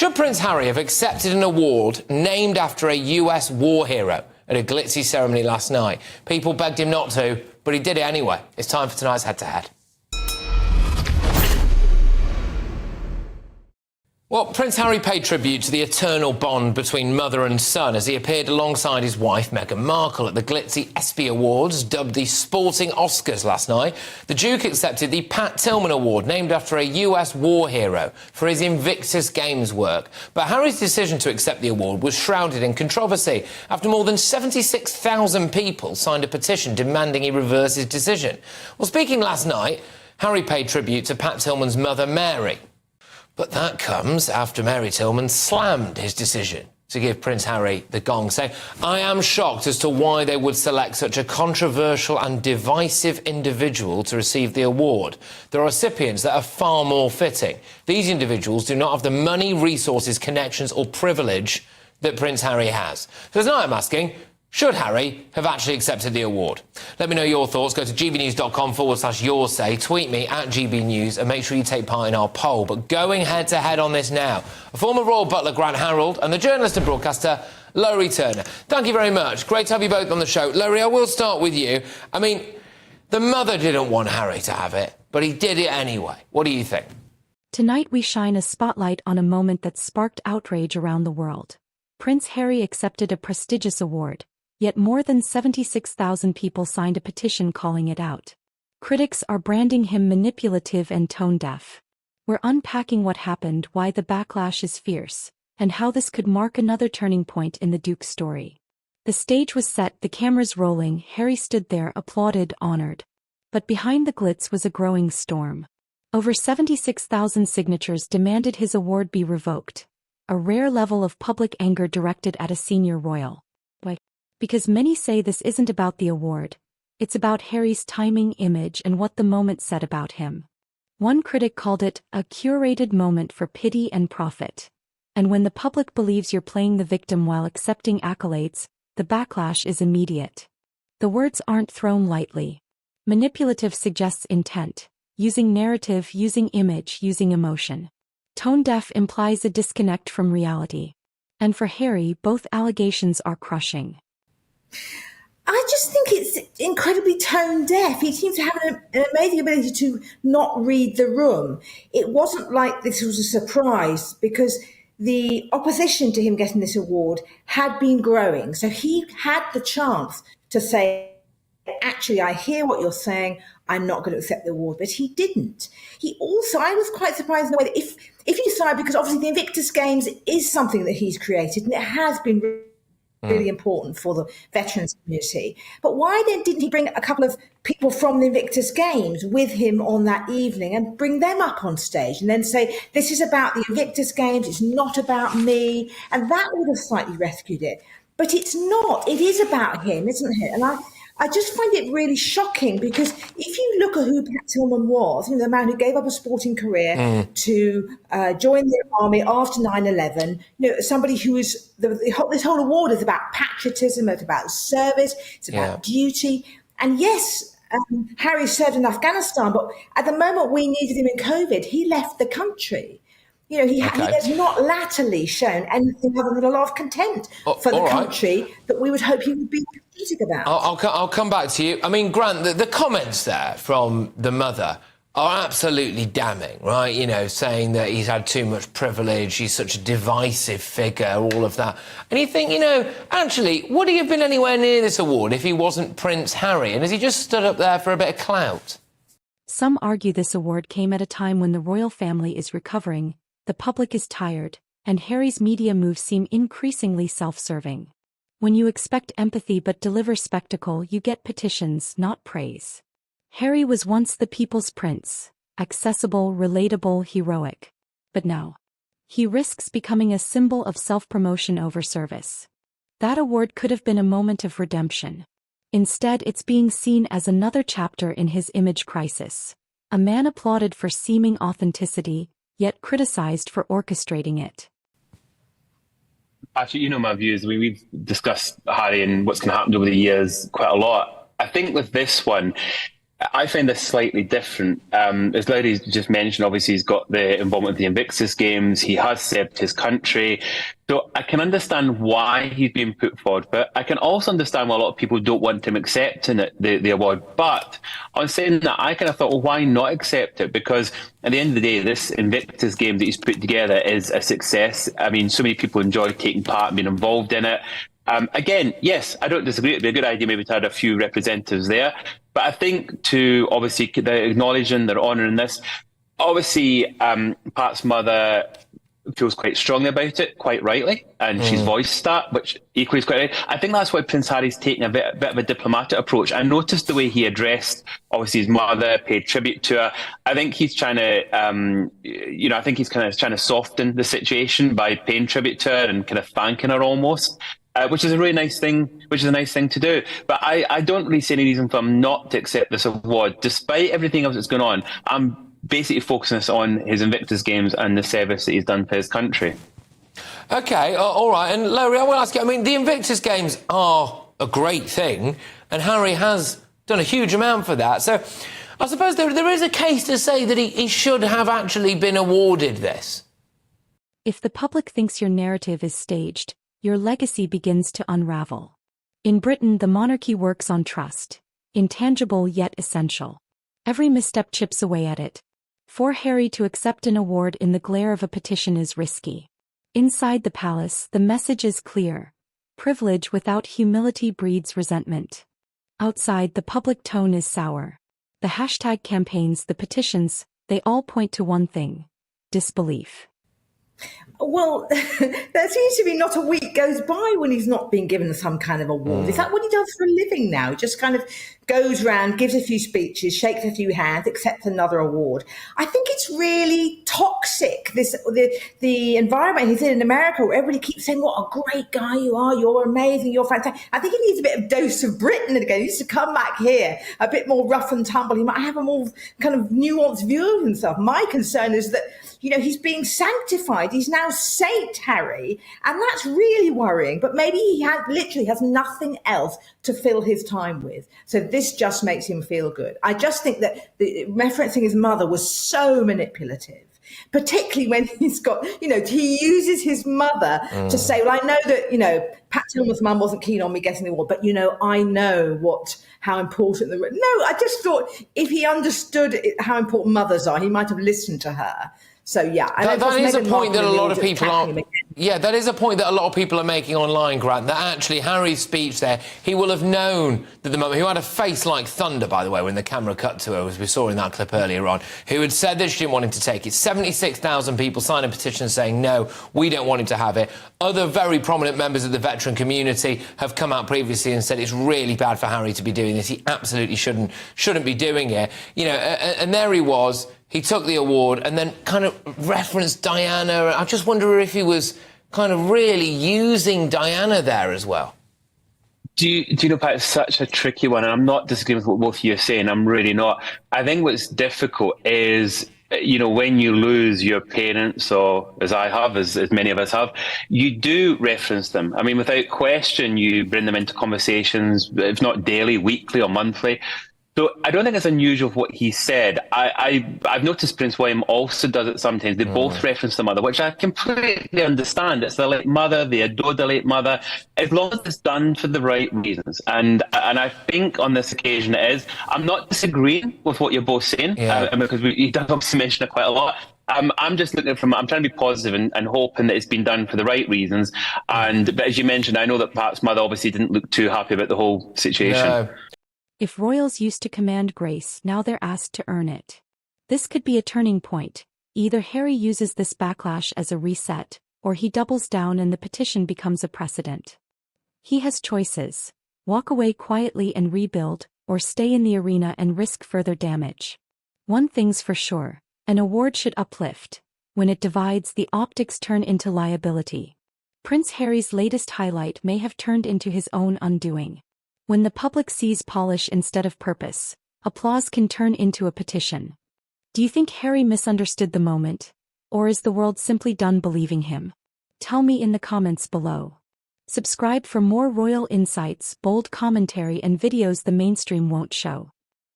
Should Prince Harry have accepted an award named after a US war hero at a glitzy ceremony last night? People begged him not to, but he did it anyway. It's time for tonight's head-to-head. Well, Prince Harry paid tribute to the eternal bond between mother and son as he appeared alongside his wife, Meghan Markle, at the glitzy ESPY Awards, dubbed the Sporting Oscars last night. The Duke accepted the Pat Tillman Award, named after a US war hero, for his Invictus Games work. But Harry's decision to accept the award was shrouded in controversy after more than 76,000 people signed a petition demanding he reverse his decision. Well, speaking last night, Harry paid tribute to Pat Tillman's mother, Mary. But that comes after Mary Tillman slammed his decision to give Prince Harry the gong, saying, "I am shocked as to why they would select such a controversial and divisive individual to receive the award. There are recipients that are far more fitting. These individuals do not have the money, resources, connections or privilege that Prince Harry has." So tonight I'm asking, should Harry have actually accepted the award? Let me know your thoughts. Go to gbnews.com/yoursay, tweet me at gbnews and make sure you take part in our poll. But going head-to-head on this now, a former royal butler, Grant Harold, and the journalist and broadcaster, Laurie Turner. Thank you very much. Great to have you both on the show. Laurie, I will start with you. I mean, the mother didn't want Harry to have it, but he did it anyway. What do you think? Tonight we shine a spotlight on a moment that sparked outrage around the world. Prince Harry accepted a prestigious award. Yet more than 76,000 people signed a petition calling it out. Critics are branding him manipulative and tone-deaf. We're unpacking what happened, why the backlash is fierce, and how this could mark another turning point in the Duke's story. The stage was set, the cameras rolling, Harry stood there, applauded, honored. But behind the glitz was a growing storm. Over 76,000 signatures demanded his award be revoked, a rare level of public anger directed at a senior royal. Because many say this isn't about the award, it's about Harry's timing, image, and what the moment said about him. One critic called it a curated moment for pity and profit. And when the public believes you're playing the victim while accepting accolades, the backlash is immediate. The words aren't thrown lightly. Manipulative suggests intent, using narrative, using image, using emotion. Tone-deaf implies a disconnect from reality. And for Harry, both allegations are crushing. I just think it's incredibly tone deaf. He seems to have an amazing ability to not read the room. It wasn't like this was a surprise because the opposition to him getting this award had been growing. So he had the chance to say, actually, I hear what you're saying. I'm not going to accept the award. But he didn't. He also, I was quite surprised in the way that if you decide, because obviously the Invictus Games is something that he's created and it has been really important for the veterans community. But why then didn't he bring a couple of people from the Invictus Games with him on that evening and bring them up on stage and then say, this is about the Invictus Games, it's not about me. And that would have slightly rescued it. But it's not. It is about him, isn't it? And I just find it really shocking because if you look at who Pat Tillman was, the man who gave up a sporting career to join the army after 9/11, somebody who is, this whole award is about patriotism, it's about service, it's about duty. And yes, Harry served in Afghanistan, but at the moment we needed him in COVID, he left the country. He has not latterly shown anything other than a lot of contempt for the country that we would hope he would be critic about. I'll come back to you. I mean, Grant, the comments there from the mother are absolutely damning, right? Saying that he's had too much privilege, he's such a divisive figure, all of that. And you think, actually, would he have been anywhere near this award if he wasn't Prince Harry? And has he just stood up there for a bit of clout? Some argue this award came at a time when the royal family is recovering, the public is tired, and Harry's media moves seem increasingly self-serving. When you expect empathy but deliver spectacle, you get petitions, not praise. Harry was once the people's prince, accessible, relatable, heroic. But now, he risks becoming a symbol of self-promotion over service. That award could have been a moment of redemption. Instead, it's being seen as another chapter in his image crisis. A man applauded for seeming authenticity, yet criticized for orchestrating it. Actually, my views. We've discussed Harry and what's going to happen over the years quite a lot. I think with this one, I find this slightly different. As Larry's just mentioned, obviously he's got the involvement with the Invictus Games. He has served his country. So I can understand why he's being put forward for it. I can also understand why a lot of people don't want him accepting the award. But on saying that, I kind of thought, well, why not accept it? Because at the end of the day, this Invictus Game that he's put together is a success. I mean, so many people enjoy taking part and being involved in it. Again, yes, I don't disagree. It'd be a good idea maybe to have a few representatives there. But I think to obviously they're acknowledging, they're honouring this. Obviously, Pat's mother feels quite strongly about it, quite rightly, and she's voiced that, which equally is quite right. I think that's why Prince Harry's taking a bit of a diplomatic approach. I noticed the way he addressed, obviously, his mother, paid tribute to her. I think he's trying to, I think he's kind of trying to soften the situation by paying tribute to her and kind of thanking her almost. Which is a really nice thing, which is a nice thing to do. But I don't really see any reason for him not to accept this award. Despite everything else that's going on, I'm basically focusing this on his Invictus Games and the service that he's done for his country. OK, all right. And Larry, I will ask you, I mean, the Invictus Games are a great thing, and Harry has done a huge amount for that. So I suppose there is a case to say that he should have actually been awarded this. If the public thinks your narrative is staged, your legacy begins to unravel. In Britain, the monarchy works on trust, intangible yet essential. Every misstep chips away at it. For Harry to accept an award in the glare of a petition is risky. Inside the palace, the message is clear. Privilege without humility breeds resentment. Outside, the public tone is sour. The hashtag campaigns, the petitions, they all point to one thing: disbelief. Well, there seems to be not a week goes by when he's not being given some kind of award. Is that what he does for a living now? He just kind of goes around, gives a few speeches, shakes a few hands, accepts another award. I think it's really toxic, the environment he's in America, where everybody keeps saying, what a great guy you are, you're amazing, you're fantastic. I think he needs a bit of dose of Britain again. He needs to come back here, a bit more rough and tumble. He might have a more kind of nuanced view of himself. My concern is that, he's being sanctified. He's now Saint Harry, and that's really worrying. But maybe he literally has nothing else to fill his time with. So this just makes him feel good. I just think that referencing his mother was so manipulative, particularly when he's got, he uses his mother to say, well, I know that, Pat Tillman's mum wasn't keen on me getting the award, but, I know how important No, I just thought if he understood how important mothers are, he might have listened to her. So, yeah. That is a point that a lot of people are... Yeah, that is a point that a lot of people are making online, Grant, that actually Harry's speech there, he will have known that the moment... Who had a face like thunder, by the way, when the camera cut to her, as we saw in that clip earlier on, who had said that she didn't want him to take it. 76,000 people signed a petition saying, no, we don't want him to have it. Other very prominent members of the veteran community have come out previously and said it's really bad for Harry to be doing this. He absolutely shouldn't be doing it. And there he was... He took the award and then kind of referenced Diana. I just wonder if he was kind of really using Diana there as well. Do you know, Pat, it's such a tricky one, and I'm not disagreeing with what both of you are saying. I'm really not. I think what's difficult is, when you lose your parents, or as I have, as many of us have, you do reference them. I mean, without question, you bring them into conversations, if not daily, weekly or monthly. So I don't think it's unusual what he said. I've noticed Prince William also does it sometimes. They both reference the mother, which I completely understand. It's the late mother, they adore the late mother, as long as it's done for the right reasons. And I think on this occasion it is. I'm not disagreeing with what you're both saying, because he does obviously mention it quite a lot. I'm just looking I'm trying to be positive and hoping that it's been done for the right reasons. But as you mentioned, I know that Pat's mother obviously didn't look too happy about the whole situation. No. If royals used to command grace, now they're asked to earn it. This could be a turning point. Either Harry uses this backlash as a reset, or he doubles down and the petition becomes a precedent. He has choices: walk away quietly and rebuild, or stay in the arena and risk further damage. One thing's for sure, an award should uplift. When it divides, the optics turn into liability. Prince Harry's latest highlight may have turned into his own undoing. When the public sees polish instead of purpose, applause can turn into a petition. Do you think Harry misunderstood the moment? Or is the world simply done believing him? Tell me in the comments below. Subscribe for more royal insights, bold commentary and videos the mainstream won't show.